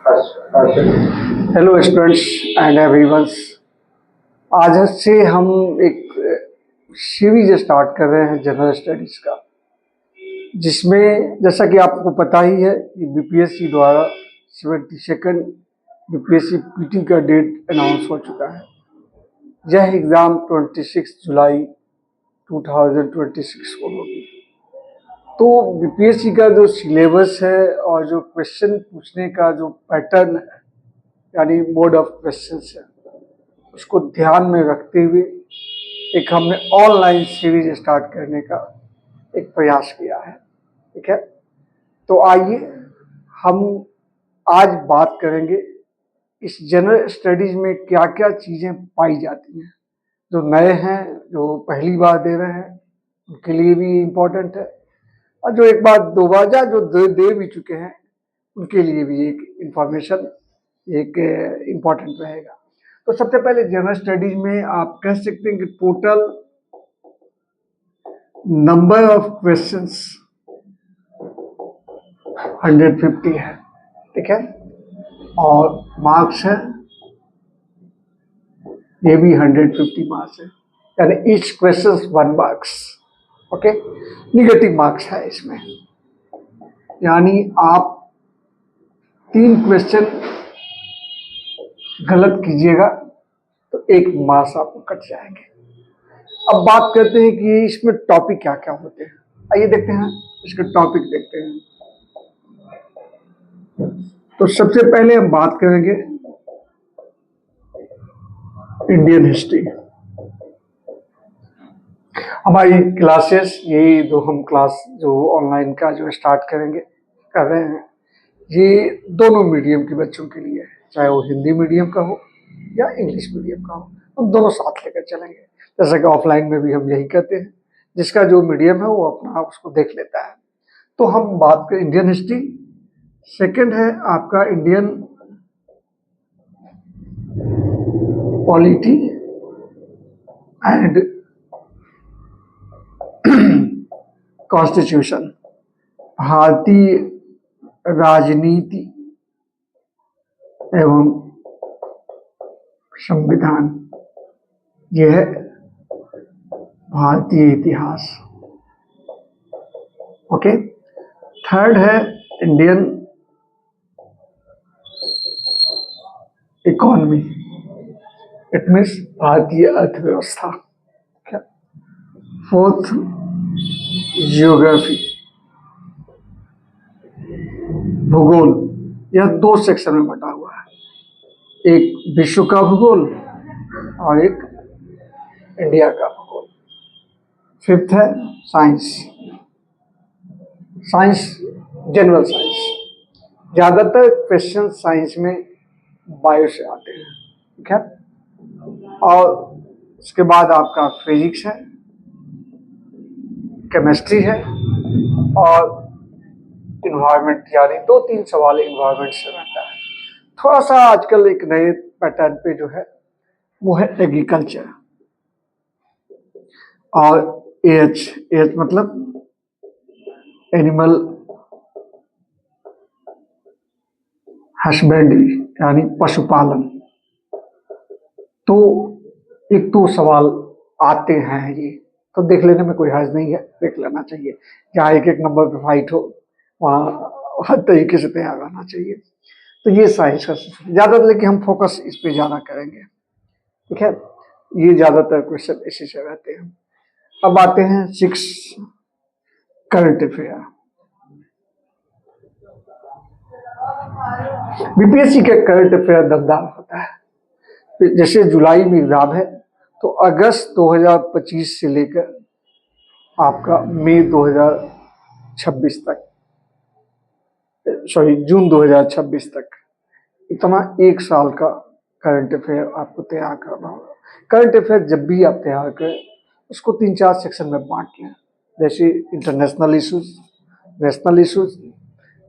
Hello students and everyone. आज से हम एक सीरीज स्टार्ट कर रहे हैं जनरल स्टडीज का, जिसमें जैसा कि आपको पता ही है कि बीपीएससी द्वारा 72nd बीपीएससी पीटी का डेट अनाउंस हो चुका है। यह एग्ज़ाम 26 जुलाई 2026 को होगी। तो बीपीएससी का जो सिलेबस है और जो क्वेश्चन पूछने का जो पैटर्न है, यानी मोड ऑफ क्वेश्चंस है, उसको ध्यान में रखते हुए एक हमने ऑनलाइन सीरीज स्टार्ट करने का एक प्रयास किया है। ठीक है, तो आइए हम आज बात करेंगे इस जनरल स्टडीज में क्या क्या चीज़ें पाई जाती हैं। जो नए हैं, जो पहली बार दे रहे हैं, उनके लिए भी इम्पोर्टेंट है, और जो एक बार दो बार या जो दे भी चुके हैं उनके लिए भी एक इंफॉर्मेशन एक इम्पॉर्टेंट रहेगा। तो सबसे पहले जनरल स्टडीज में आप कह सकते हैं कि टोटल नंबर ऑफ क्वेश्चंस 150 है। ठीक है, और मार्क्स है ये भी 150 मार्क्स है, यानी each question 1 marks. Okay, negative marks है इसमें, यानी आप 3 क्वेश्चन गलत कीजिएगा तो 1 मार्क्स आपको कट जाएंगे। अब बात करते हैं कि इसमें टॉपिक क्या क्या होते हैं। आइए देखते हैं, इसके टॉपिक देखते हैं। तो सबसे पहले हम बात करेंगे इंडियन हिस्ट्री। हमारी क्लासेस, यही जो हम क्लास जो ऑनलाइन का जो स्टार्ट कर रहे हैं, ये दोनों मीडियम के बच्चों के लिए है, चाहे वो हिंदी मीडियम का हो या इंग्लिश मीडियम का हो, हम दोनों साथ लेकर चलेंगे। जैसा कि ऑफलाइन में भी हम यही करते हैं, जिसका जो मीडियम है वो अपना उसको देख लेता है। तो हम बात करें इंडियन हिस्ट्री। सेकंड है आपका इंडियन पॉलिटी एंड कॉन्स्टिट्यूशन, भारतीय राजनीति एवं संविधान, यह है भारतीय इतिहास। ओके, थर्ड है इंडियन इकोनॉमी, इट मीन्स भारतीय अर्थव्यवस्था। फोर्थ जियोग्राफी, भूगोल। यह 2 सेक्शन में बटा हुआ है, एक विश्व का भूगोल और एक इंडिया का भूगोल। फिफ्थ है साइंस, जनरल साइंस। ज़्यादातर क्वेश्चन साइंस में बायो से आते हैं। ठीक है, और उसके बाद आपका फिजिक्स है, केमिस्ट्री है और इन्वायरमेंट, यानी 2-3 सवाल इन्वायरमेंट से रहता है। थोड़ा सा आजकल एक नए पैटर्न पे जो है वो है एग्रीकल्चर और एच मतलब एनिमल हस्बेंड्री, यानी पशुपालन। तो 1-2 सवाल आते हैं, ये तो देख लेने में कोई हर्ज नहीं है, देख लेना चाहिए। जहाँ एक नंबर पे फाइट हो वहाँ हर तरीके से तैयार रहना चाहिए। तो ये साइंस का ज़्यादा, लेकिन हम फोकस इस पे ज़्यादा करेंगे। ठीक है, ये ज़्यादातर क्वेश्चन इसी से रहते हैं। अब आते हैं 6 करंट अफेयर। बीपीएससी का करंट अफेयर दमदार होता है। जैसे जुलाई में एग्जाम है, तो अगस्त 2025 से लेकर आपका मई 2026 तक, जून 2026 तक, इतना 1 साल का करंट अफेयर आपको तैयार करना होगा। करंट अफेयर जब भी आप तैयार करें, उसको 3-4 सेक्शन में बांट लें। जैसे international issues, national issues,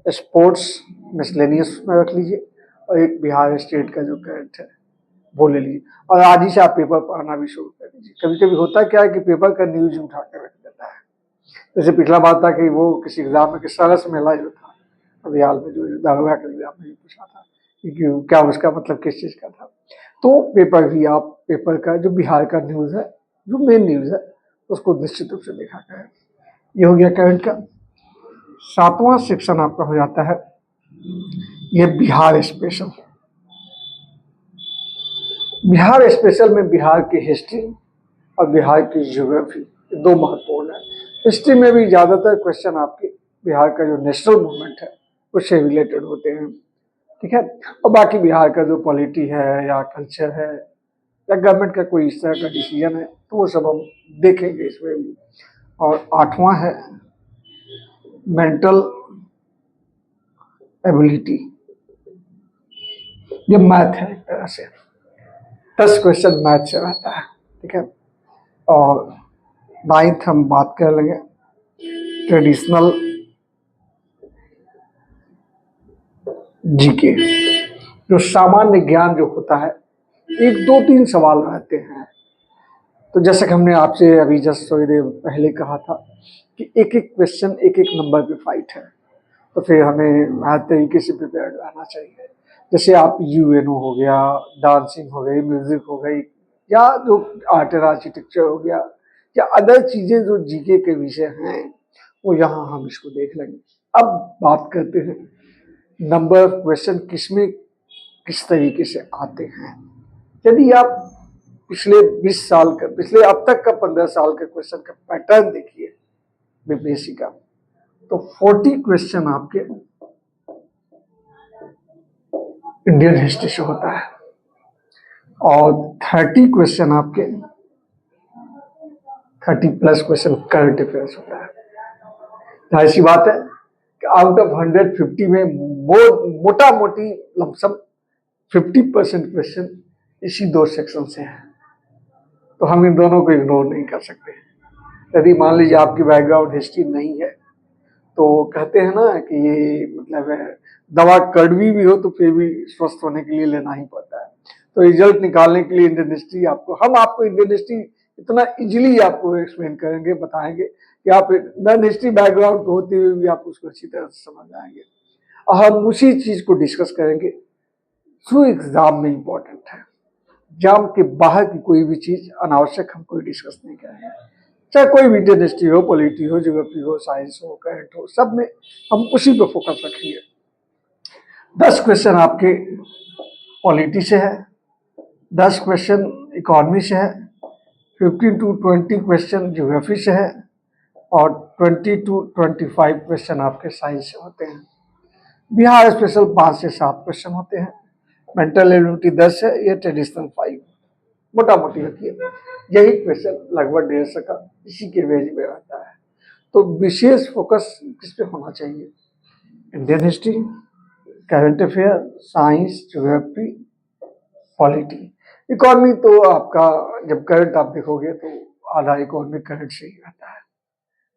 sports, miscellaneous में रख लीजिए, और एक बिहार स्टेट का जो करंट है वो ले लीजिए। और आज ही से आप पेपर पढ़ना भी शुरू कर दीजिए। कभी कभी होता क्या है कि पेपर का न्यूज उठा कर रख देता है। जैसे पिछला बात था कि वो किसी एग्जाम में सरस मेला जो था, अभी हाल में जो दारोगा के एग्जाम में पूछा था कि क्या उसका मतलब किस चीज़ का था। तो पेपर भी आप पेपर का जो बिहार का न्यूज़ है, जो मेन न्यूज़ है, उसको निश्चित रूप से देखा करें। ये हो गया करंट का। 7वां सेक्शन आपका हो जाता है ये बिहार स्पेशल। बिहार स्पेशल में बिहार की हिस्ट्री और बिहार की ज्योग्राफी दो महत्वपूर्ण है। हिस्ट्री में भी ज़्यादातर क्वेश्चन आपके बिहार का जो नेशनल मूवमेंट है उससे रिलेटेड होते हैं, ठीक है। और बाकी बिहार का जो पॉलिटी है या कल्चर है या गवर्नमेंट का कोई इस तरह का डिसीजन है तो वो सब हम देखेंगे इसमें भी। और 8वां है मेंटल एबिलिटी, ये मैथ है एक तरह से, 10 क्वेश्चन मैथ से रहता है, ठीक है। और 9th हम बात कर लेंगे ट्रेडिशनल जीके, जो सामान्य ज्ञान जो होता है, 1 2 3 सवाल रहते हैं। तो जैसे कि हमने आपसे अभी जस्ट थोड़ी देर पहले कहा था कि एक एक क्वेश्चन एक एक नंबर पे फाइट है, तो फिर हमें हर तरीके से प्रिपेयर्ड रहना चाहिए। जैसे आप यूएनओ हो गया, डांसिंग हो गई, म्यूजिक हो गई, या जो आर्ट एंड आर्किटेक्चर हो गया, या अदर चीजें जो जीके के विषय हैं वो यहाँ हम इसको देख लेंगे। अब बात करते हैं नंबर ऑफ क्वेश्चन किसमें किस तरीके से आते हैं। यदि आप पिछले 20 साल का, पिछले अब तक का 15 साल के क्वेश्चन का पैटर्न देखिए बीपीएससी का, तो 40 क्वेश्चन आपके इंडियन हिस्ट्री से होता है और 30 क्वेश्चन आपके 30+ क्वेश्चन करंट अफेयर्स होता है। जाहिर सी बात है कि आउट ऑफ 150 में मोटा मोटी लमसम 50% क्वेश्चन इसी 2 सेक्शन से है, तो हम इन दोनों को इग्नोर नहीं कर सकते। यदि मान लीजिए आपकी बैकग्राउंड हिस्ट्री नहीं है तो कहते हैं ना कि ये मतलब है दवा कड़वी भी हो तो फिर भी स्वस्थ होने के लिए लेना ही पड़ता है। तो रिजल्ट निकालने के लिए इंडियन हिस्ट्री हम आपको इंडियन हिस्ट्री इतना इजीली आपको एक्सप्लेन करेंगे, बताएंगे कि आप नॉन हिस्ट्री बैकग्राउंड होते हुए भी आप उसको अच्छी तरह से समझ आएंगे। और हम उसी चीज को डिस्कस करेंगे जो एग्जाम में इम्पोर्टेंट है। एग्जाम के बाहर की कोई भी चीज अनावश्यक हम कोई डिस्कस नहीं करेंगे, चाहे कोई भी इंडियन हिस्ट्री हो, पॉलिटी हो, ज्योग्राफी हो, साइंस हो, करंट हो, सब में हम उसी पे फोकस रखेंगे। 10 क्वेश्चन आपके पॉलिटी से है, 10 क्वेश्चन इकोनॉमी से है, 15 to 20 क्वेश्चन ज्योग्राफी से है और 20 to 25 क्वेश्चन आपके साइंस से होते हैं। बिहार स्पेशल 5 से 7 क्वेश्चन होते हैं, मेंटल एबिलिटी 10 है, ये ट्रेडिशनल 5 मोटा मोटी होती है। यही क्वेश्चन लगभग 150 का इसी के रेंज में रहता है। तो विशेष फोकस किस पे होना चाहिए? Indian history, current affair, science, geography, polity. Economy तो आपका जब करंट आप देखोगे तो आधा इकोनॉमी करंट से ही रहता है,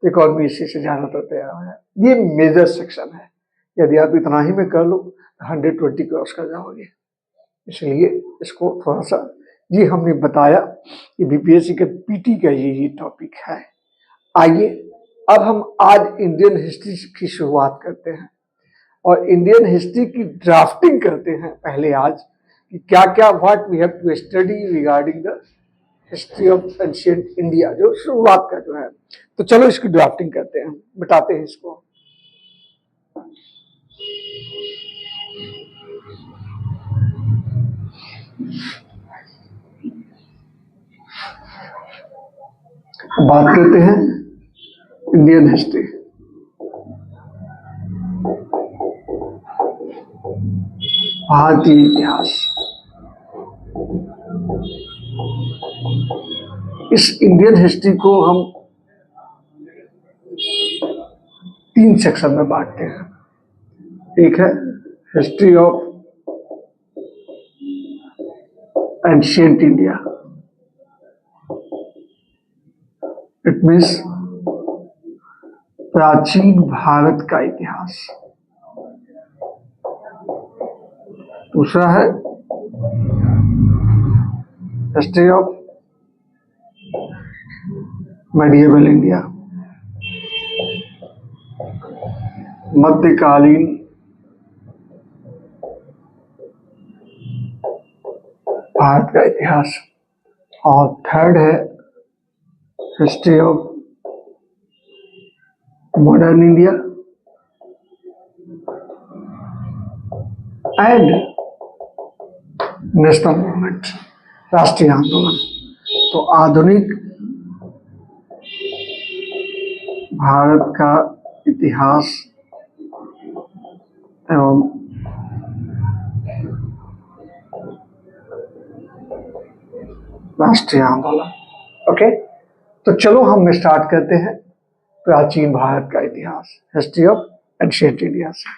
तो इकोनॉमी इसी से ज्यादातर तैयार है। ये मेजर सेक्शन है, यदि आप इतना ही में कर लो 120 क्रॉस कर जाओगे, इसलिए इसको थोड़ा सा ये हमने बताया कि बीपीएससी के पीटी का ये टॉपिक है। आइए अब हम आज इंडियन हिस्ट्री की शुरुआत करते हैं और इंडियन हिस्ट्री की ड्राफ्टिंग करते हैं पहले आज कि क्या क्या what we have to study regarding the history of ancient India, जो शुरुआत का जो है। तो चलो इसकी ड्राफ्टिंग करते हैं, बताते हैं इसको। बात करते हैं इंडियन हिस्ट्री। भारतीय इतिहास। इस इंडियन हिस्ट्री को हम 3 सेक्शन में बांटते हैं। एक है history of ancient India, it means प्राचीन भारत का इतिहास। दूसरा है हिस्ट्री ऑफ मेडिएवल इंडिया, मध्यकालीन भारत का इतिहास, और थर्ड है history of modern India and national movement, राष्ट्रीय आंदोलन। तो आधुनिक भारत का इतिहास एवं राष्ट्रीय आंदोलन। ओके, तो चलो हम स्टार्ट करते हैं प्राचीन भारत का इतिहास, हिस्ट्री ऑफ एंशिएंट इंडिया से।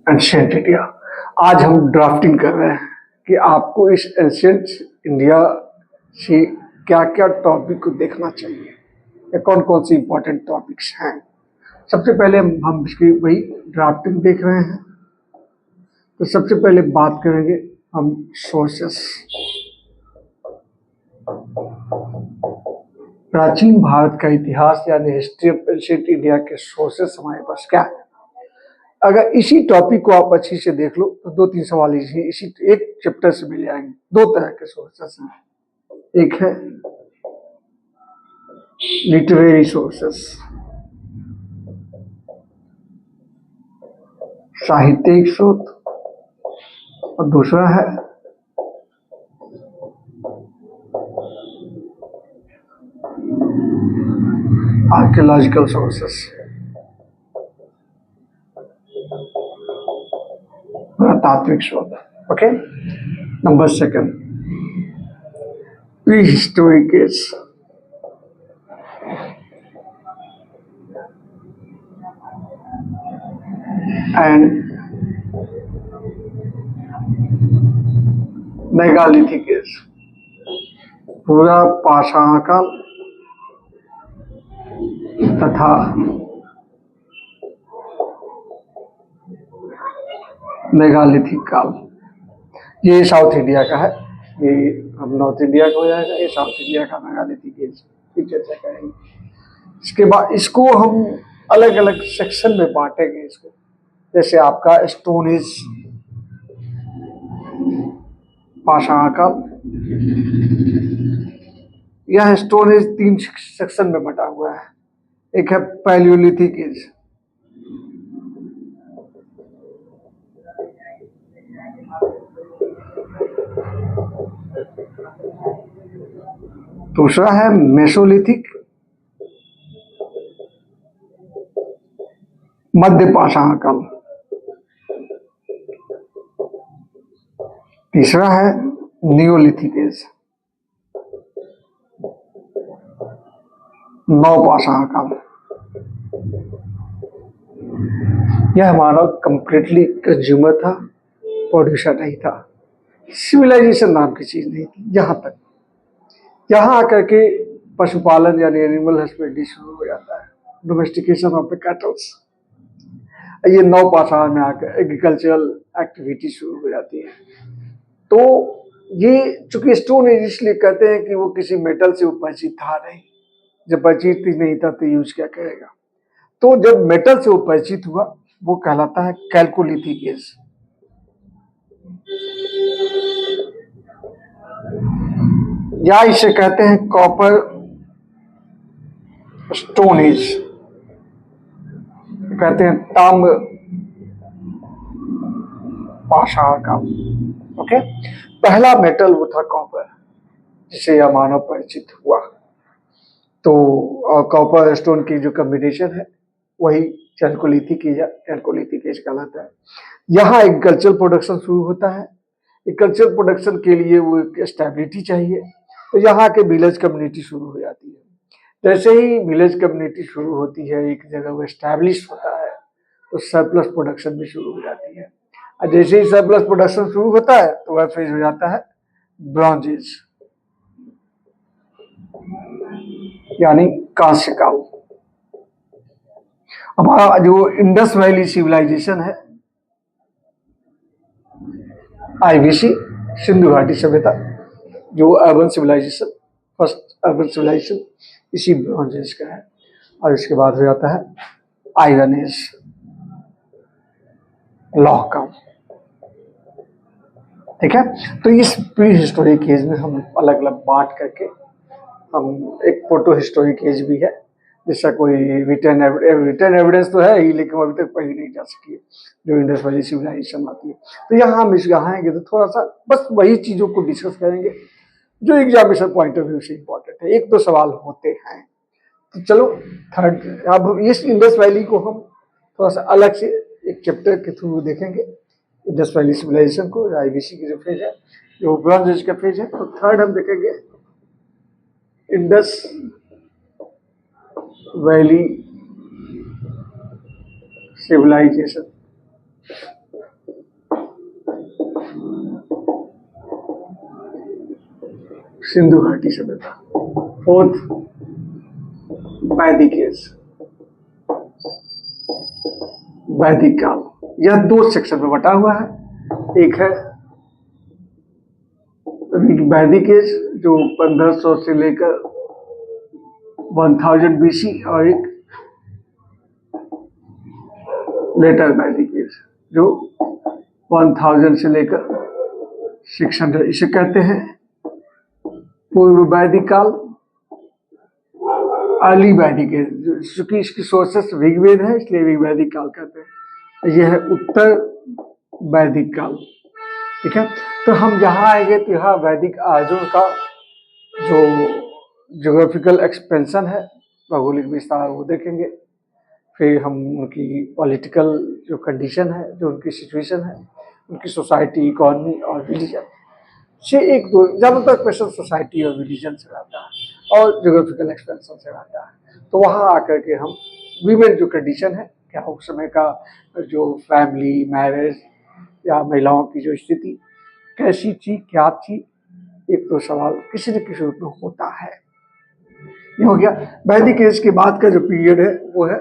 एंशिएंट इंडिया, आज हम ड्राफ्टिंग कर रहे हैं कि आपको इस एंशिएंट इंडिया से क्या क्या टॉपिक को देखना चाहिए या कौन कौन सी इंपॉर्टेंट टॉपिक्स हैं। सबसे पहले हम इसकी वही ड्राफ्टिंग देख रहे हैं, तो सबसे पहले बात करेंगे हम सोर्सेस। प्राचीन भारत का इतिहास यानी हिस्ट्री ऑफ एंशिएंट इंडिया के सोर्सेस हमारे पास क्या है। अगर इसी टॉपिक को आप अच्छी से देख लो तो 2-3 सवाल इसी एक चैप्टर से मिल जाएंगे। 2 तरह के सोर्सेस हैं, एक है लिटरेरी सोर्सेस, साहित्यिक स्रोत, और दूसरा है आर्कियोलॉजिकल सोर्सेस, तात्विक स्रोत। Okay, number 2 prehistoric age, and megalithic age, पूरा पाषाण काल तथा मेगालिथिक काल। ये साउथ इंडिया का है, ये हम नॉर्थ इंडिया का हो जाएगा, ये साउथ इंडिया का मेगालिथिक एज की चर्चा करेंगे। इसके बाद इसको हम अलग अलग सेक्शन में बांटेंगे इसको, जैसे आपका स्टोन एज, पाषाण काल। यह स्टोन एज 3 सेक्शन में बटा हुआ है। एक है पैलियोलिथिक एज, दूसरा है मेसोलिथिक, मध्य पाषाण काल, तीसरा है नियोलिथिक एज, नवपाषाण काल। यह हमारा कंप्लीटली कंज्यूमर था, प्रोड्यूसर नहीं था, सिविलाइजेशन नाम की चीज नहीं थी। यहाँ आकर के पशुपालन यानी एनिमल हस्बेंड्री शुरू हो जाता है, डोमेस्टिकेशन ऑफ द कैटल्स। ये नवपाषाण में आकर एग्रीकल्चरल एक्टिविटी शुरू हो जाती है। तो ये चूंकि स्टोन एज इसलिए कहते हैं कि वो किसी मेटल से परिचित था नहीं, जब परिचित ही नहीं था तो यूज क्या करेगा। तो जब मेटल से वो परिचित हुआ वो कहलाता है कैल्कोलिथिक एज। या इसे कहते हैं कॉपर स्टोन एज, कहते हैं ताम्र पाषाण काल। ओके, पहला मेटल वो था कॉपर, जिससे यह मानव परिचित हुआ। तो कॉपर स्टोन की जो कॉम्बिनेशन है वही चैल्कोलिथिक एज कहलाता है। यहाँ एग्रीकल्चर प्रोडक्शन शुरू होता है। एग्रीकल्चर प्रोडक्शन के लिए वो एक स्टेबिलिटी चाहिए, तो यहाँ के विलेज कम्युनिटी शुरू हो जाती है। जैसे ही विलेज कम्युनिटी शुरू होती है, एक जगह वो एस्टैब्लिश होता है, तो सरप्लस प्रोडक्शन भी शुरू हो जाती है। और जैसे ही सरप्लस प्रोडक्शन शुरू होता है तो वह फेज हो जाता है ब्रॉन्ज एज, यानी कांस्य काल। हमारा जो इंडस वैली सिविलाइजेशन है आईबीसी, सिंधु घाटी सभ्यता, जो urban civilization, first urban civilization इसी ब्रॉन्ज एज का है। और इसके बाद हो जाता है आयरन एज, लौह काल। ठीक है, तो इस प्री हिस्टोरिक एज में हम अलग अलग बांट करके हम एक फोटो हिस्टोरिक एज भी है, जिसका कोई रिटर्न एविडेंस तो है ही, लेकिन अभी तक पढ़ी नहीं जा सकी है, जो इंडस वैली सिविलाइजेशन आती है। तो यहाँ हम यहाँ आएंगे तो थोड़ा सा बस वही चीजों को डिस्कस करेंगे जो एग्जामिनेशन पॉइंट ऑफ व्यू से इंपॉर्टेंट है। एक दो सवाल होते हैं, तो चलो थर्ड, अब इस इंडस वैली को हम थोड़ा सा अलग से एक चैप्टर के थ्रू देखेंगे, इंडस वैली सिविलाइजेशन को, आईबीसी की जो फेज है, जो ब्रॉन्ज एज का फेज है। तो थर्ड हम देखेंगे इंडस वैली सिविलाइजेशन। सिंधु घाटी सभ्यता, फोर्थ वैदिक एज, वैदिक काल। यह दो सेक्शन में बटा हुआ है। एक है वैदिक एज जो 1500 से लेकर 1000 बीसी, और एक लेटर वैदिक एज जो 1000 से लेकर 600, इसे कहते हैं पूर्व वैदिक काल, अर्ली वैदिक एज। चूंकि इसकी सोर्सेस ऋग्वेद है इसलिए ऋग्वैदिक काल कहते हैं। यह है उत्तर वैदिक काल। ठीक है, तो हम जहाँ आएंगे तो यहाँ वैदिक आर्यों का जो ज्योग्राफिकल एक्सपेंशन है, भौगोलिक विस्तार, वो देखेंगे। फिर हम उनकी पॉलिटिकल जो कंडीशन है, जो उनकी सिचुएशन है, उनकी सोसाइटी, इकोनॉमी और रिलीजन से एक दो ज़्यादातर क्वेश्चन सोसाइटी और रिलीजन से आता है और ज्योग्राफिकल एक्सपेंशन से आता है। तो वहाँ आकर के हम वीमेन जो कंडीशन है, क्या उस समय का जो फैमिली, मैरिज या महिलाओं की जो स्थिति कैसी थी, क्या थी, एक दो सवाल किसी न किसी रूप में होता है। ये हो गया। वैदिक एज के बाद का जो पीरियड है वो है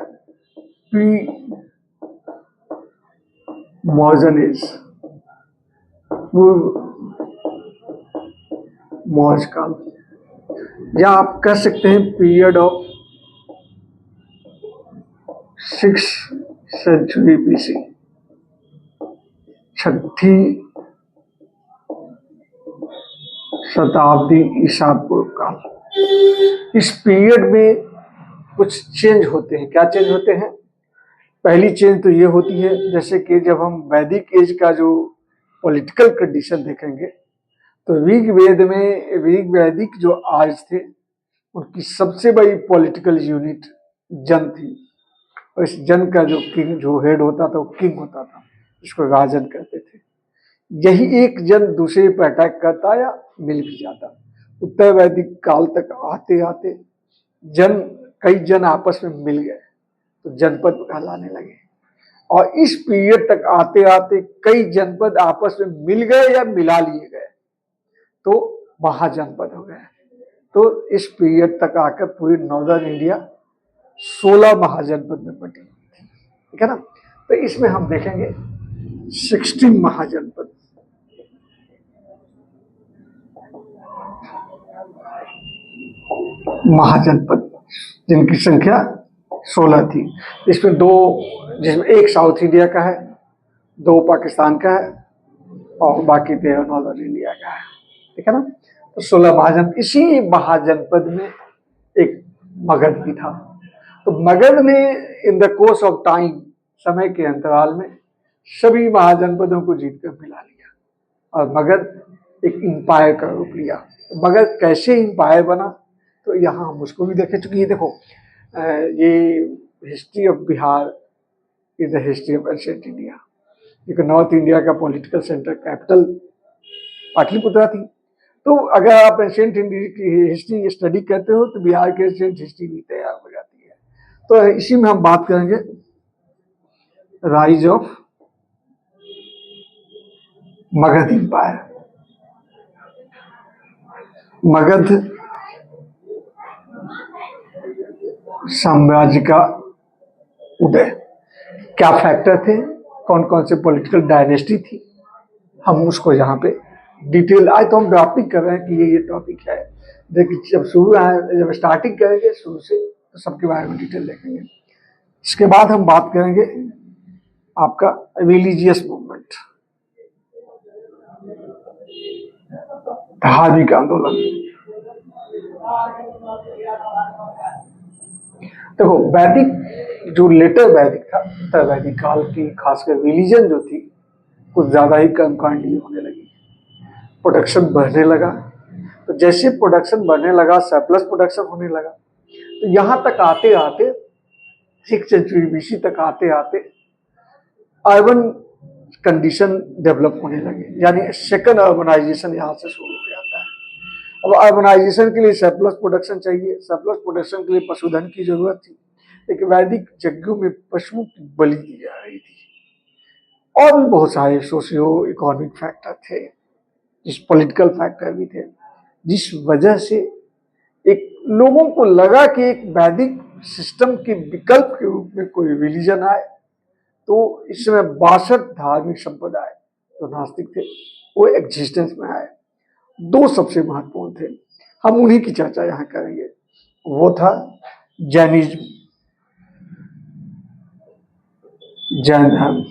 प्री मॉडर्न एज, मौर्य काल, या आप कह सकते हैं period of 6th century BC, छठी शताब्दी ईसा पूर्व काल। इस पीरियड में कुछ चेंज होते हैं। क्या चेंज होते हैं? पहली चेंज तो ये होती है, जैसे कि जब हम वैदिक एज का जो पॉलिटिकल कंडीशन देखेंगे तो ऋग्वेद में ऋग्वैदिक जो आर्य थे उनकी सबसे बड़ी पॉलिटिकल यूनिट जन थी, और इस जन का जो किंग, जो हेड होता था, वो किंग होता था, इसको राजन कहते थे। यही एक जन दूसरे पर अटैक करता या मिल भी जाता। उत्तर वैदिक काल तक आते आते कई जन आपस में मिल गए तो जनपद कहलाने लगे, और इस पीरियड तक आते आते कई जनपद आपस में मिल गए या मिला लिए गए तो महाजनपद हो गए। तो इस पीरियड तक आकर पूरी नॉर्दर्न इंडिया 16 महाजनपद में बटी, ठीक है ना। तो इसमें हम देखेंगे 16 महाजनपद। महाजनपद जिनकी संख्या 16 थी। इसमें दो, जिसमें एक साउथ इंडिया का है, दो पाकिस्तान का है, और बाकी 13 नॉर्दर्न इंडिया का है, ठीक है ना। तो 16 महाजनपद। इसी महाजनपद में एक मगध भी था। तो मगध ने in the course of time, समय के अंतराल में सभी महाजनपदों को जीतकर मिला लिया, और मगध एक इंपायर का रूप लिया। तो मगध कैसे इंपायर बना, तो यहाँ हम उसको भी देखें। चूंकि ये देखो, ये history of Bihar is the history of ancient India, क्योंकि नॉर्थ इंडिया का पॉलिटिकल सेंटर, कैपिटल पाटलिपुत्रा थी। तो अगर आप एंशिएंट इंडिया की हिस्ट्री स्टडी करते हो तो बिहार की एंशिएंट हिस्ट्री भी तैयार हो जाती है। तो इसी में हम बात करेंगे rise of Magadh empire. Magadh साम्राज्य का उदय। क्या फैक्टर थे, कौन कौन से पॉलिटिकल डायनेस्टी थी, हम उसको यहाँ पे डिटेल, आज तो हम ड्राफ्टिंग कर रहे हैं कि ये टॉपिक है, लेकिन जब जब स्टार्टिंग करेंगे शुरू से तो सबके बारे में डिटेल देखेंगे। इसके बाद हम बात करेंगे आपका रिलीजियस मूवमेंट, धार्मिक आंदोलन। देखो वैदिक जो लेटर वैदिक था, उत्तर वैदिक काल की खासकर रिलीजन जो थी कुछ ज्यादा ही कर्मकांडी होने लगी, प्रोडक्शन बढ़ने लगा। तो जैसे प्रोडक्शन बढ़ने लगा, सरप्लस प्रोडक्शन होने लगा, तो यहां तक आते आते 6th सेंचुरी बीसी तक आते आते अर्बन कंडीशन डेवलप होने लगे, यानी सेकंड अर्बनाइजेशन यहां से शुरू हो जाता है। अब अर्बनाइजेशन के लिए सरप्लस प्रोडक्शन चाहिए, सरप्लस प्रोडक्शन के लिए पशुधन की जरूरत थी, लेकिन वैदिक यज्ञों में पशुओं की बलि दी जा रही थी, और भी बहुत सारे सोशियो इकोनॉमिक फैक्टर थे, जिस पॉलिटिकल फैक्टर भी थे, जिस वजह से एक लोगों को लगा कि एक वैदिक सिस्टम के विकल्प के रूप में कोई रिलीजन आए। तो इस समय 62 धार्मिक संप्रदाय जो नास्तिक थे वो एग्जिस्टेंस में आए। दो सबसे महत्वपूर्ण थे, हम उन्हीं की चर्चा यहाँ करेंगे। वो था जैनिज्म, जैन धर्म,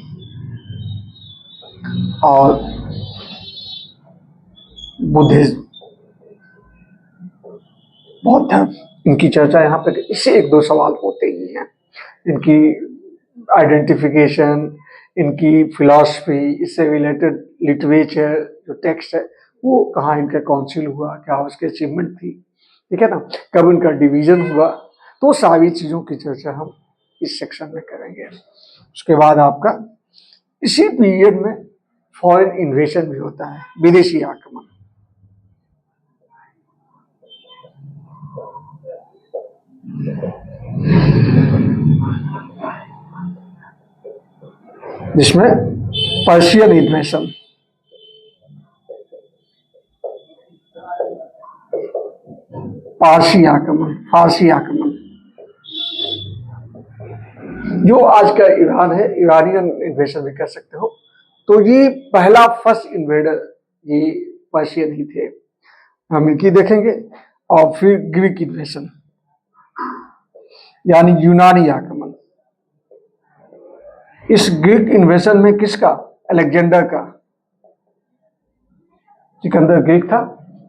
और बुद्धिज्म, बौद्ध धर्म। इनकी चर्चा यहाँ पे इससे 1-2 सवाल होते ही हैं, इनकी आइडेंटिफिकेशन, इनकी फिलॉसफी, इससे रिलेटेड लिटरेचर जो टेक्स्ट है वो कहाँ इनका काउंसिल हुआ, क्या उसकी अचीवमेंट थी, ठीक है ना, कब इनका डिवीजन हुआ, तो सारी चीजों की चर्चा हम इस सेक्शन में करेंगे। उसके बाद आपका इसी पीरियड में फॉरेन इन्वेशन भी होता है, विदेशी आक्रमण। जिसमें पर्शियन इन्वेशन, पारसी आक्रमण, फारसी आक्रमण, जो आज का ईरान है, ईरानियन इन्वेशन भी कह सकते हो। तो ये पहला फर्स्ट इन्वेडर ये पर्शियन ही थे, हम इनकी देखेंगे। और फिर ग्रीक इन्वेशन यानी यूनानी आक्रमण। इस ग्रीक इन्वेशन में किसका, अलेक्जेंडर का, सिकंदर ग्रीक था,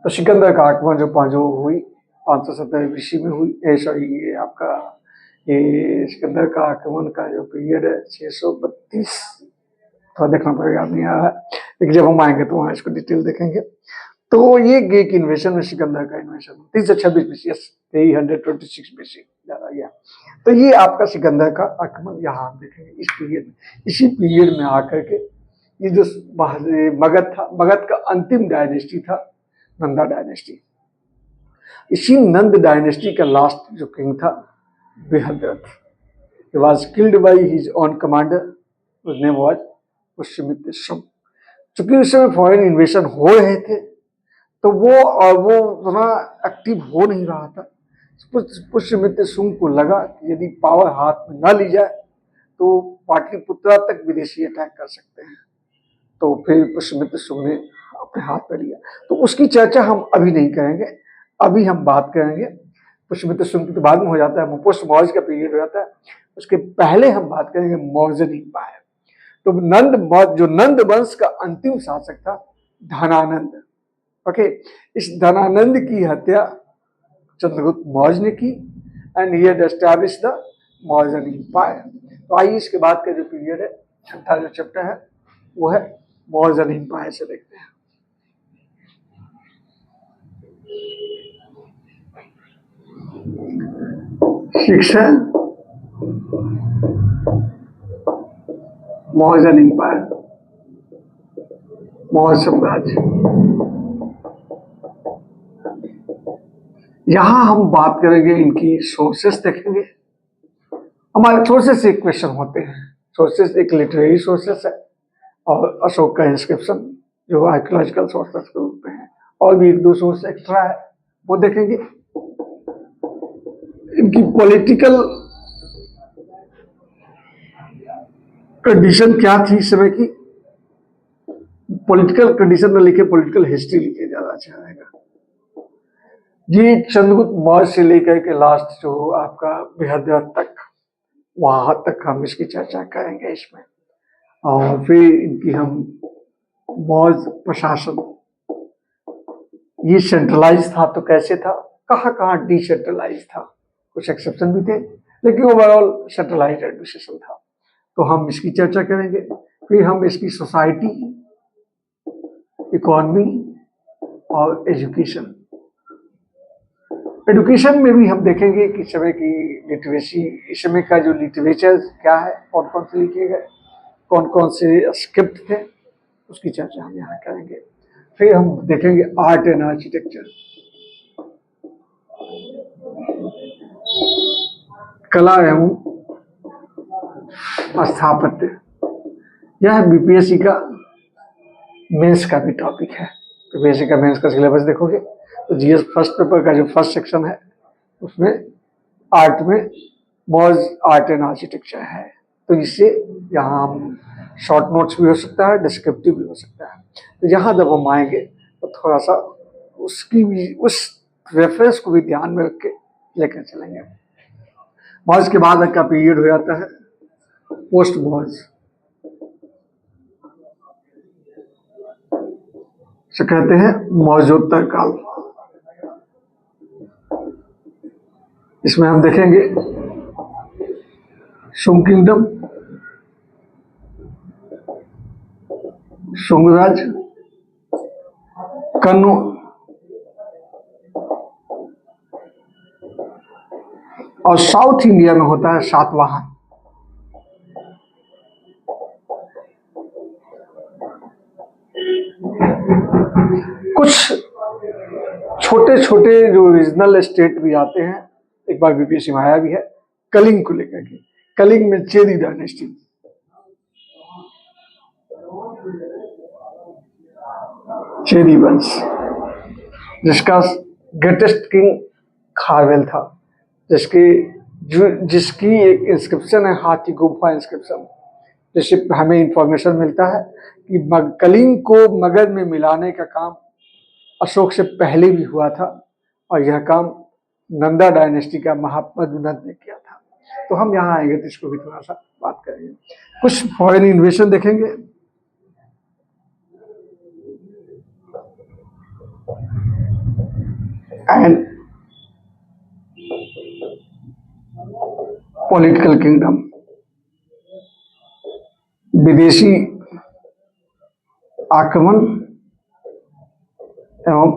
तो सिकंदर का आक्रमण जो हुई 570 बीसी में हुई। सॉरी, ये आपका ये सिकंदर का आक्रमण का जो पीरियड है 632, थोड़ा देखना पड़ेगा, याद नहीं आ रहा है, लेकिन जब हम आएंगे तो वहां इसको डिटेल देखेंगे। तो ये ग्रीक इन्वेशन में सिकंदर का इन्वेशन 326 बीसी, 326 बीसी ज्यादा गया। तो ये आपका सिकंदर का आक्रमण यहाँ हम देखेंगे इस पीरियड में। इसी पीरियड में आकर के ये जो मगध था, मगध का अंतिम डायनेस्टी था नंदा डायनेस्टी। इसी नंद डायनेस्टी का लास्ट जो किंग था Brihadratha, he was killed by his own commander, whose name was Pushyamitra Shunga. चूंकि उस समय फॉरेन इन्वेशन हो रहे थे तो वो उतना एक्टिव हो नहीं रहा था। पुष्यमित्र शुंग को लगा कि यदि पावर हाथ में न ली जाए तो पाटलिपुत्रा तक विदेशी अटैक कर सकते हैं, तो फिर पुष्यमित्र शुंग ने अपने हाथ में लिया। तो उसकी चर्चा हम अभी नहीं करेंगे, अभी हम बात करेंगे पुष्यमित्र शुंग की तो बाद में हो जाता है, पोस्ट मौर्य का पीरियड हो जाता है, उसके पहले हम बात करेंगे मौर्यन एम्पायर। तो जो नंद वंश का अंतिम शासक था धनानंद। ओके, इस धनानंद की हत्या चंद्रगुप्त मौर्य ने की, and he had established the Mauryan empire. तो आइए इसके बाद का जो पीरियड है, छठा जो चैप्टर है वो है मौर्यन एम्पायर से देखते हैं। शिक्षा, मौर्यन एम्पायर, मौर्य साम्राज्य। यहां हम बात करेंगे, इनकी सोर्सेस देखेंगे। हमारे सोर्सेस एक क्वेश्चन होते हैं, सोर्सेस एक लिटरेरी सोर्सेस है और अशोक का इंस्क्रिप्शन जो आर्कियोलॉजिकल सोर्सेस के रूप में है, और भी 1-2 सोर्स एक्स्ट्रा है वो देखेंगे। इनकी पॉलिटिकल कंडीशन क्या थी इस समय की, पॉलिटिकल कंडीशन में लिखे, पॉलिटिकल हिस्ट्री लिखे ज्यादा अच्छा रहेगा। ये चंद्रगुप्त मौर्य से लेकर के लास्ट जो आपका बृहद्रथ तक, वहां तक हम इसकी चर्चा करेंगे इसमें। और फिर इनकी हम मौर्य प्रशासन, ये सेंट्रलाइज था तो कैसे था, कहाँ कहाँ डिसेंट्रलाइज था, कुछ एक्सेप्शन भी थे, लेकिन ओवरऑल सेंट्रलाइज एडमिनिस्ट्रेशन था। तो हम इसकी चर्चा करेंगे। फिर हम इसकी सोसाइटी, इकोनॉमी और एजुकेशन, एजुकेशन में भी हम देखेंगे कि इस समय की लिटरेसी, इस समय का जो लिटरेचर क्या है, कौन कौन से लिखे गए, कौन कौन से स्क्रिप्ट थे, उसकी चर्चा हम यहाँ करेंगे। फिर हम देखेंगे आर्ट एंड आर्किटेक्चर, कला एवं स्थापत्य। यह बीपीएससी का मेंस का भी टॉपिक है। बीपीएससी का मेंस का सिलेबस देखोगे तो जीएस फर्स्ट पेपर का जो फर्स्ट सेक्शन है उसमें आर्ट में मौर्य आर्ट एंड आर्किटेक्चर है। तो इससे यहाँ हम शॉर्ट नोट्स भी हो सकता है, डिस्क्रिप्टिव भी हो सकता है। तो यहाँ जब हम आएंगे तो थोड़ा सा उसकी भी, उस रेफरेंस को भी ध्यान में रख के लेकर चलेंगे। मौर्य के बाद का पीरियड हो जाता है पोस्ट मौर्य, से कहते हैं मौर्योत्तर काल। इसमें हम देखेंगे शुंग किंगडम, शुंग राज्य, कन्नू और साउथ इंडिया में होता है सातवाहन। कुछ छोटे छोटे जो रीजनल स्टेट भी आते हैं, एक बार बीपीएससी में आया भी है कलिंग को लेकर के। कलिंग में चेरी डायनेस्टी, चेरी वंश, जिसका ग्रेटेस्ट किंग खारवेल था, जिसकी एक इंस्क्रिप्शन है हाथी गुफा इंस्क्रिप्शन, जिससे हमें इंफॉर्मेशन मिलता है कि कलिंग को मगध में मिलाने का काम अशोक से पहले भी हुआ था और यह काम नंदा डायनेस्टी का महामदुनद ने किया था। तो हम यहाँ आएंगे तो इसको भी थोड़ा सा बात करेंगे। कुछ फॉरेन इन्वेशन देखेंगे, एंड पॉलिटिकल किंगडम, विदेशी आक्रमण एवं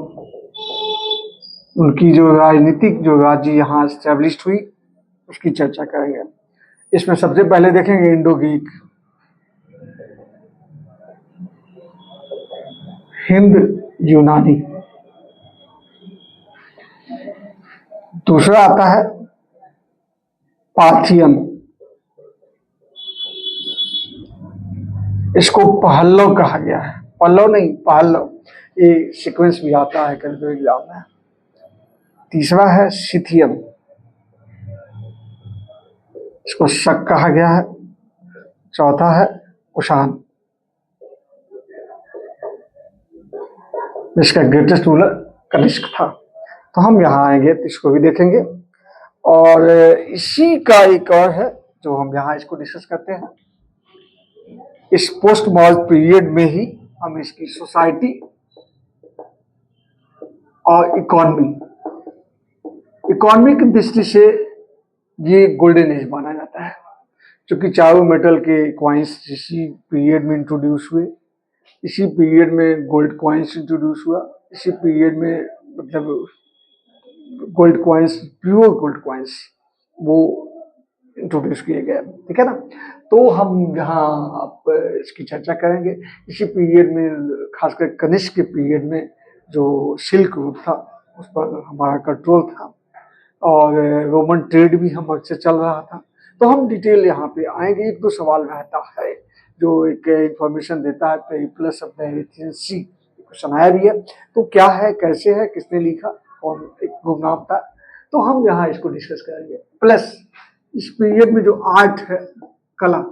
उनकी जो राजनीतिक जो राज्य यहाँ एस्टेब्लिश हुई उसकी चर्चा करेंगे। इसमें सबसे पहले देखेंगे इंडो ग्रीक, हिंद यूनानी। दूसरा आता है पार्थियन, इसको पहल्लव कहा गया है, पल्लव नहीं पहल्लव, ये सीक्वेंस भी आता है कभी कभी एग्जाम में। तीसरा है सिथियन, इसको शक कहा गया है। चौथा है कुषाण, जिसका ग्रेटेस्ट रूलर कनिष्क था। तो हम यहाँ आएंगे तो इसको भी देखेंगे। और इसी का एक और है जो हम यहाँ इसको डिस्कस करते हैं। इस पोस्ट मॉर्य पीरियड में ही हम इसकी सोसाइटी और इकोनॉमी की दृष्टि से ये गोल्डन एज माना जाता है, क्योंकि चारों मेटल के कॉइन्स इसी पीरियड में इंट्रोड्यूस हुए, इसी पीरियड में गोल्ड कॉइन्स इंट्रोड्यूस हुआ, इसी पीरियड में मतलब gold coins, pure gold coins वो इंट्रोड्यूस किए गए, ठीक है ना। तो हम यहाँ आप इसकी चर्चा करेंगे। इसी पीरियड में खासकर कनिष्क के पीरियड में जो सिल्क रूट था उस पर हमारा कंट्रोल था और रोमन ट्रेड भी हम से चल रहा था। तो हम डिटेल यहाँ पे आएंगे। एक दो सवाल रहता है जो एक इंफॉर्मेशन देता है पेरिप्लस ऑफ द एथेंसी, क्वेश्चन आया भी है। तो क्या है, कैसे है, किसने लिखा, कौन एक गुमनाम था, तो हम यहाँ इसको डिस्कस करेंगे। प्लस इस पीरियड में जो आर्ट है, कला,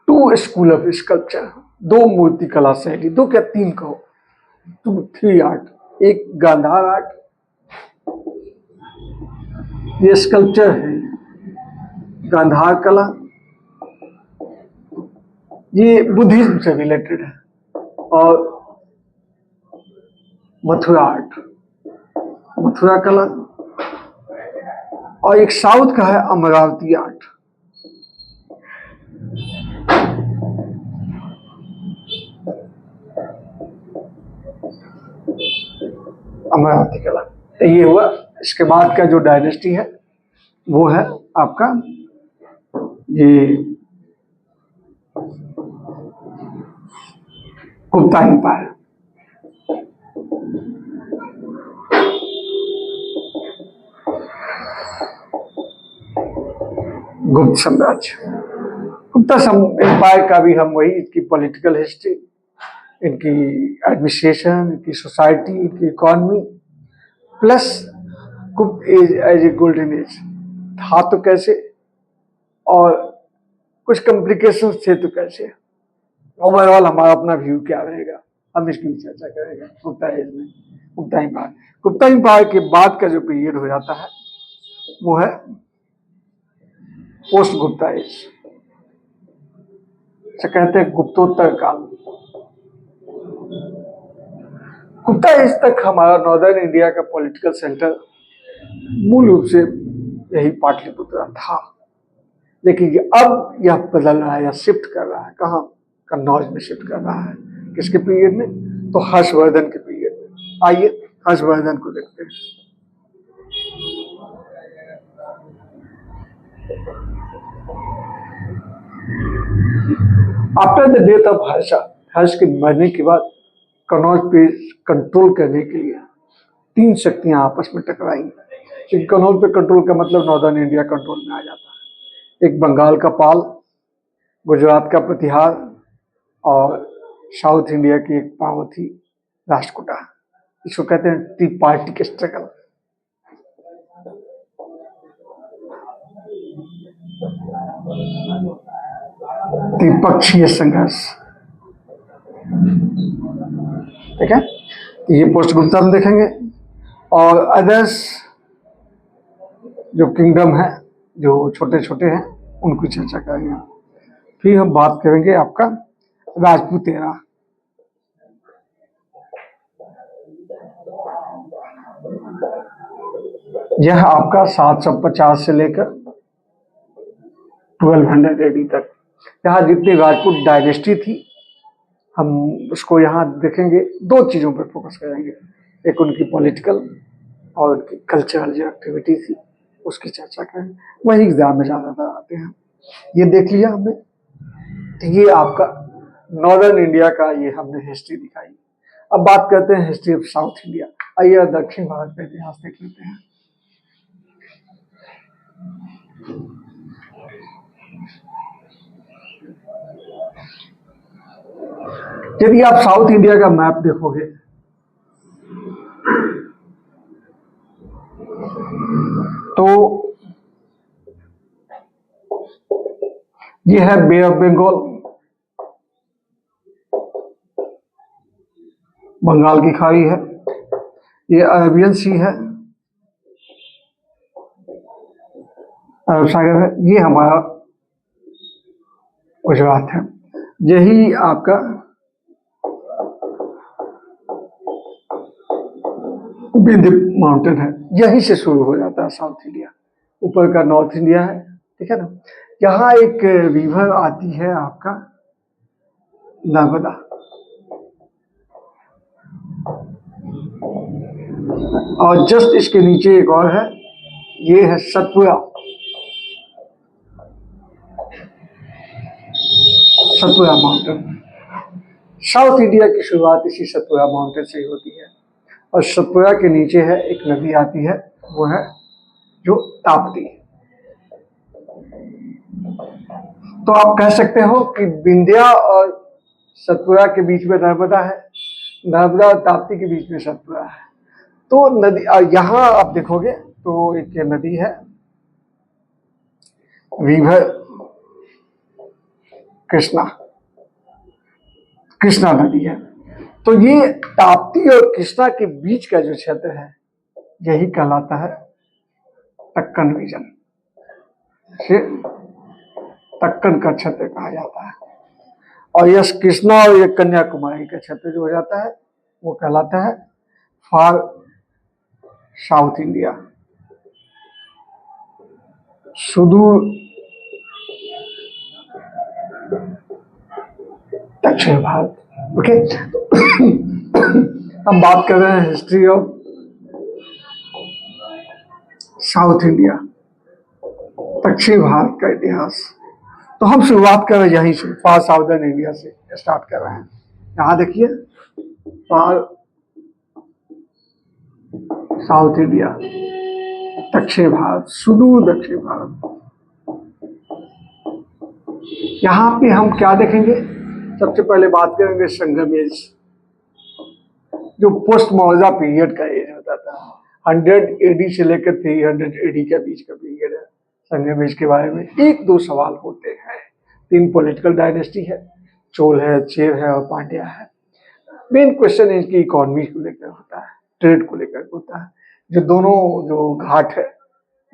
टू स्कूल ऑफ स्कल्पचर, दो मूर्ति कला शैली, दो क्या तीन कहो, 3 आर्ट, एक गांधार आर्ट, ये स्कल्पचर है, गांधार कला, ये बुद्धिज्म से रिलेटेड है, और मथुरा आर्ट, मथुरा कला, और एक साउथ का है अमरावती आर्ट। अमरावती कला, तो ये हुआ। इसके बाद का जो डायनेस्टी है वो है आपका ये गुप्ता एम्पायर। गुप्त साम्राज्य, गुप्ता एम्पायर का भी हम वही, इसकी पॉलिटिकल हिस्ट्री, इनकी एडमिनिस्ट्रेशन, इनकी सोसाइटी, इनकी economy, plus Gupta age as a golden age था तो कैसे, और कुछ कॉम्प्लिकेशंस थे तो कैसे, ओवरऑल हमारा अपना व्यू क्या रहेगा, हम इसकी चर्चा करेंगे गुप्ता एज में। गुप्ता एम्पायर, गुप्ता एम्पायर के बाद का जो पीरियड हो जाता है वो है पोस्ट गुप्ता एज, से कहते हैं गुप्तोत्तर काल। गुप्ता एज तक हमारा नॉर्दर्न इंडिया का पॉलिटिकल सेंटर मूल रूप से यही पाटलिपुत्र था, लेकिन अब यह बदल रहा है या शिफ्ट कर रहा है, कहाँ, कन्नौज में शिफ्ट कर रहा है। किसके पीरियड में, तो हर्षवर्धन के पीरियड में। आइए हर्षवर्धन को देखते हैं। आफ्टर द डेथ ऑफ हर्ष, हर्ष के मरने के बाद कन्नौज पे कंट्रोल करने के लिए 3 शक्तियां आपस में टकराई, क्योंकि कन्नौज पे कंट्रोल का मतलब नॉर्दर्न इंडिया कंट्रोल में आ जाता है। एक बंगाल का पाल, गुजरात का प्रतिहार, और साउथ इंडिया की एक पावथी राष्ट्रकूटा। इसको कहते हैं त्रिपार्टिक स्ट्रगल। त्रिपक्षीय संघर्ष, ठीक है। ये पोस्ट गुप्ता में देखेंगे, और अदर्स जो किंगडम है, जो छोटे छोटे हैं, उनकी चर्चा करेंगे। फिर हम बात करेंगे आपका राजपूत एरा। यह आपका 750 से लेकर 1200 AD तक, यहाँ जितनी राजपूत डायनेस्टी थी हम उसको यहाँ देखेंगे। 2 चीजों पर फोकस करेंगे, एक उनकी पॉलिटिकल और उनकी कल्चरल जो एक्टिविटी थी उसकी चर्चा करेंगे, वही एग्जाम में ज्यादातर आते हैं। ये देख लिया हमने, ये आपका नॉर्दर्न इंडिया का ये हमने हिस्ट्री दिखाई। अब बात करते हैं हिस्ट्री ऑफ साउथ इंडिया। आइए दक्षिण भारत का इतिहास देख लेते हैं। यदि आप साउथ इंडिया का मैप देखोगे तो ये है बे ऑफ बंगाल, बंगाल की खाड़ी है, ये अरेबियन सी है, अरब सागर है, ये हमारा गुजरात है। यही आपका विंध्य माउंटेन है, यहीं से शुरू हो जाता है साउथ इंडिया। ऊपर का नॉर्थ इंडिया है, ठीक है ना। यहाँ एक रिवर आती है आपका नर्मदा, और जस्ट इसके नीचे एक और है, ये है Satpura. Satpura mountain, south India की शुरुआत इसी सतपुरा माउंटेन से ही होती है, और सतपुरा के नीचे है एक नदी आती है, वो है जो ताप्ती। तो आप कह सकते हो कि विंध्या और सतपुरा के बीच में नर्मदा है, नर्मदा और ताप्ती के बीच में सतपुरा है। तो नदी, यहां आप देखोगे तो एक नदी है रिवर कृष्णा, कृष्णा नदी है। तो ये ताप्ती और कृष्णा के बीच का जो क्षेत्र है यही कहलाता है दक्कन रीजन, से दक्कन का क्षेत्र कहा जाता है। और यह कृष्णा और ये कन्याकुमारी का क्षेत्र जो हो जाता है वो कहलाता है फार साउथ इंडिया, सुदूर दक्षिण भारत। ओके, हम बात कर रहे हैं हिस्ट्री ऑफ साउथ इंडिया, दक्षिण भारत का इतिहास। तो हम शुरुआत कर रहे हैं यहीं से, फार साउदर्न इंडिया से स्टार्ट कर रहे हैं। यहां देखिए फार साउथ इंडिया, दक्षिण भारत, सुदूर दक्षिण भारत। यहां पे हम क्या देखेंगे, सबसे पहले बात करेंगे संगम एज, जो पोस्ट मौर्जा पीरियड का एज होता था। 100 एडी से लेकर 300 एडी के बीच का पीरियड है। संगम एज के बारे में एक दो सवाल होते हैं। 3 पॉलिटिकल डायनेस्टी है, चोल है, चेर है और पांड्या है। मेन क्वेश्चन इनकी इकोनॉमी को लेकर होता है, ट्रेड को लेकर होता है। जो दोनों जो घाट है,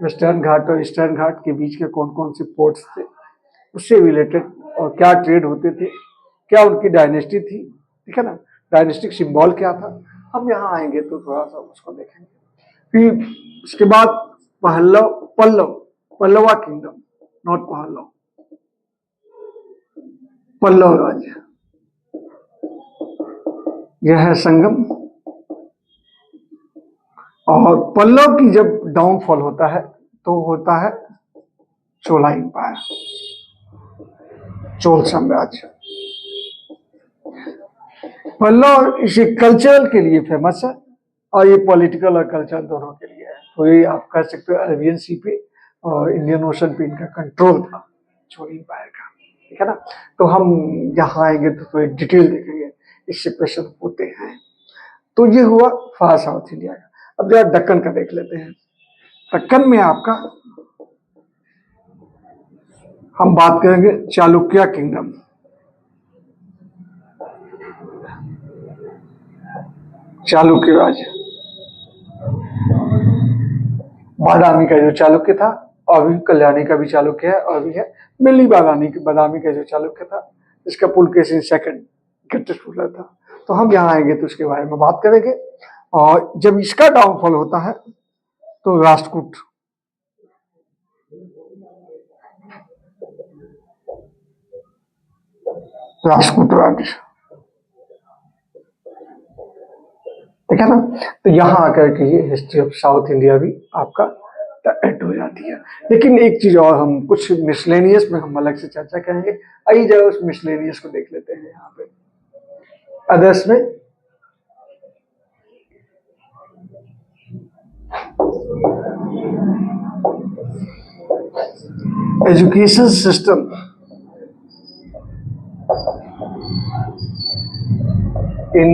वेस्टर्न घाट और ईस्टर्न घाट के बीच के कौन कौन से पोर्ट्स थे, उससे रिलेटेड, और क्या ट्रेड होते थे, क्या उनकी डायनेस्टी थी, ठीक है ना, डायनेस्टिक सिंबल क्या था, हम यहाँ आएंगे तो थोड़ा सा उसको देखेंगे। फिर उसके बाद पल्लवा किंगडम, नॉट पहलव, पल्लव राज्य, यह है संगम। और पल्लव की जब डाउनफॉल होता है तो होता है चोला इंपायर, चोल साम्राज्य। पल्लव इसे कल्चरल के लिए फेमस है और ये पॉलिटिकल और कल्चरल दोनों के लिए है। तो ये आप कह सकते हो अरेबियन सी पे और इंडियन ओशन पे इनका कंट्रोल था चोल इंपायर का, ठीक है ना। तो हम यहाँ आएंगे तो थोड़ी डिटेल देखेंगे, इससे क्वेश्चन होते हैं। तो ये हुआ फार साउथ इंडिया का। अब जरा दक्कन का देख लेते हैं। दक्कन में आपका हम बात करेंगे चालुक्य किंगडम, चालुक्य राज्य। बादामी का जो चालुक्य था, और भी कल्याणी का भी चालुक्य है और भी है। मेनली बादामी का जो चालुक्य था, इसका पुलकेशिन सेकंड ग्रेटेस्ट रूलर था। तो हम यहाँ आएंगे तो उसके बारे में बात करेंगे। और जब इसका डाउनफॉल होता है तो राष्ट्रकूट, राष्ट्रकूट राज्य, ठीक है ना। तो यहाँ आकर के ये हिस्ट्री ऑफ साउथ इंडिया भी आपका एड हो जाती है। लेकिन एक चीज और, हम कुछ मिसलेनियस में हम अलग से चर्चा करेंगे। आइए जरा उस मिसलेनियस को देख लेते हैं। यहाँ पे अदर्स में education system in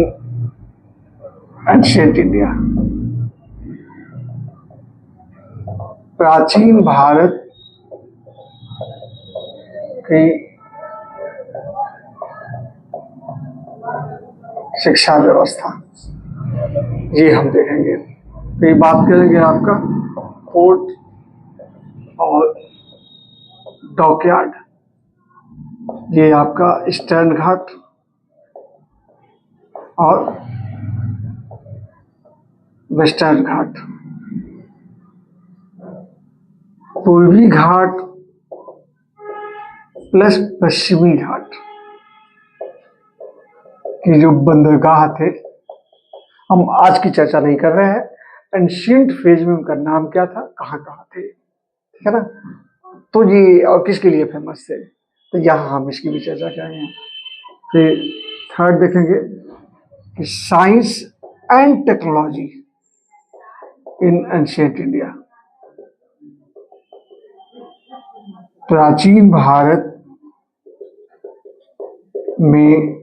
ancient India, प्राचीन भारत की शिक्षा व्यवस्था, ये हम देखेंगे। तो ये बात करेंगे आपका फोर्ट और डॉकयार्ड, ये आपका ईस्टर्न घाट और वेस्टर्न घाट, पूर्वी घाट प्लस पश्चिमी घाट की जो बंदरगाह थे। हम आज की चर्चा नहीं कर रहे हैं, एंशिएंट फेज में उनका नाम क्या था, कहाँ कहाँ थे, ठीक है ना। तो ये और किसके लिए फेमस थे, तो यहाँ हम इसकी भी चर्चा करेंगे। फिर थर्ड देखेंगे कि science and technology in ancient India, प्राचीन भारत में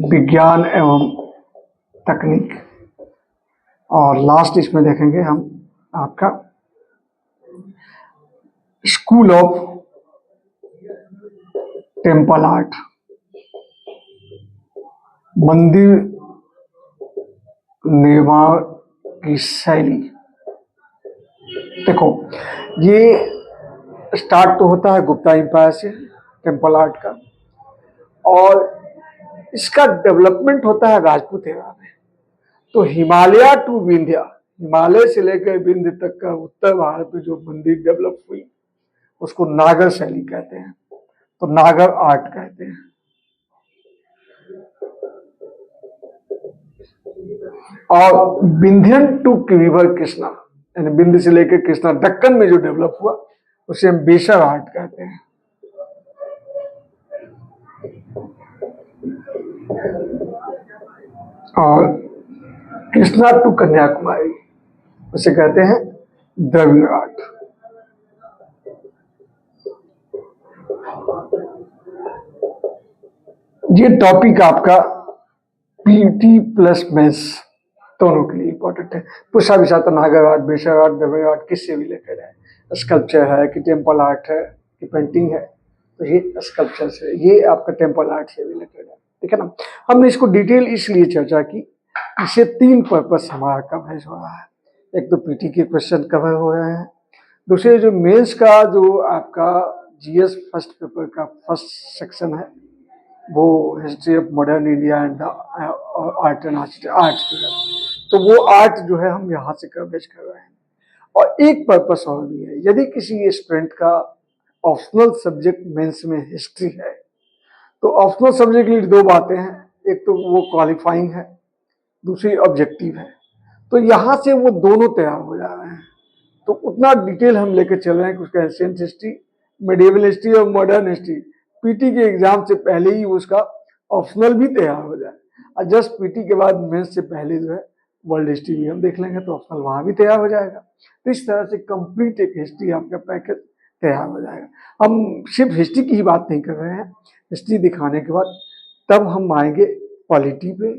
विज्ञान एवं तकनीक। और लास्ट इसमें देखेंगे हम आपका स्कूल ऑफ टेम्पल आर्ट, मंदिर निर्माण की शैली। देखो, ये स्टार्ट तो होता है गुप्ता एम्पायर से, टेम्पल आर्ट का, और इसका डेवलपमेंट होता है राजपूत एरा में। तो हिमालय टू विंध्या, हिमालय से लेकर विंध्य तक का उत्तर भारत में जो मंदिर डेवलप हुई उसको नागर शैली कहते हैं, तो नागर आर्ट कहते हैं। और विंध्यन टू रिवर कृष्णा, यानी विंध्य से लेकर कृष्णा दक्कन में जो डेवलप हुआ उसे हम बेसर आर्ट कहते हैं। और कृष्णा टू कन्याकुमारी उसे कहते हैं द्रविड़ आर्ट। ये टॉपिक आपका पीटी प्लस मेंस दोनों के लिए इंपॉर्टेंट है। पूछा भी जाता नागर आर्ट, बेसर आर्ट, द्रविड़ आर्ट किससे रिलेटेड है, स्कल्पचर है कि टेम्पल आर्ट है कि पेंटिंग है, तो ये स्कल्पचर से, ये आपका टेम्पल आर्ट से रिलेटेड है, ठीक है ना। हमने इसको डिटेल इसलिए चर्चा की, इसे 3 पर्पस हमारा कवरेज हो रहा है। एक तो पीटी के क्वेश्चन कवर हो रहे हैं, दूसरे जो मेंस का जो आपका जीएस फर्स्ट पेपर का फर्स्ट सेक्शन है वो history of modern India and art and art जो है, तो वो आर्ट जो है हम यहाँ से कवरेज कर रहे हैं। और एक पर्पस और भी है, यदि किसी स्टूडेंट का ऑप्शनल सब्जेक्ट मेंस में हिस्ट्री है तो ऑप्शनल सब्जेक्ट के लिए 2 बातें हैं, एक तो वो क्वालिफाइंग है, दूसरी ऑब्जेक्टिव है, तो यहाँ से वो दोनों तैयार हो जा रहे हैं। तो उतना डिटेल हम लेकर चल रहे हैं कि उसका एंशिएंट हिस्ट्री, मेडिएवल हिस्ट्री और मॉडर्न हिस्ट्री पीटी के एग्जाम से पहले ही उसका ऑप्शनल भी तैयार हो जाए, और जस्ट पीटी के बाद मेंस से पहले जो है वर्ल्ड हिस्ट्री भी हम देख लेंगे तो ऑप्शनल वहां भी तैयार हो जाएगा। तो इस तरह से कंप्लीट एक हिस्ट्री आपका पैकेज तैयार हो जाएगा। हम सिर्फ हिस्ट्री की ही बात नहीं कर रहे हैं, हिस्ट्री दिखाने के बाद तब हम आएंगे पॉलिटी पे,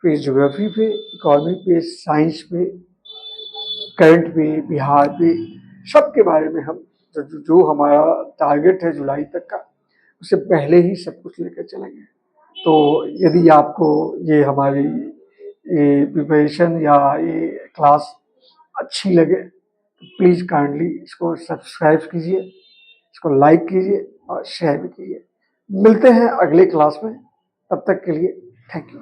फिर ज्योग्राफी पे, इकोनॉमी पे, साइंस पे, करंट पे, बिहार पे, सबके बारे में हम जो हमारा टारगेट है जुलाई तक का, उससे पहले ही सब कुछ लेकर चलेंगे। तो यदि आपको ये हमारी ये प्रिपरेशन या ये क्लास अच्छी लगे तो प्लीज़ काइंडली इसको सब्सक्राइब कीजिए, इसको लाइक कीजिए और शेयर भी कीजिए। मिलते हैं अगले क्लास में, तब तक के लिए थैंक यू।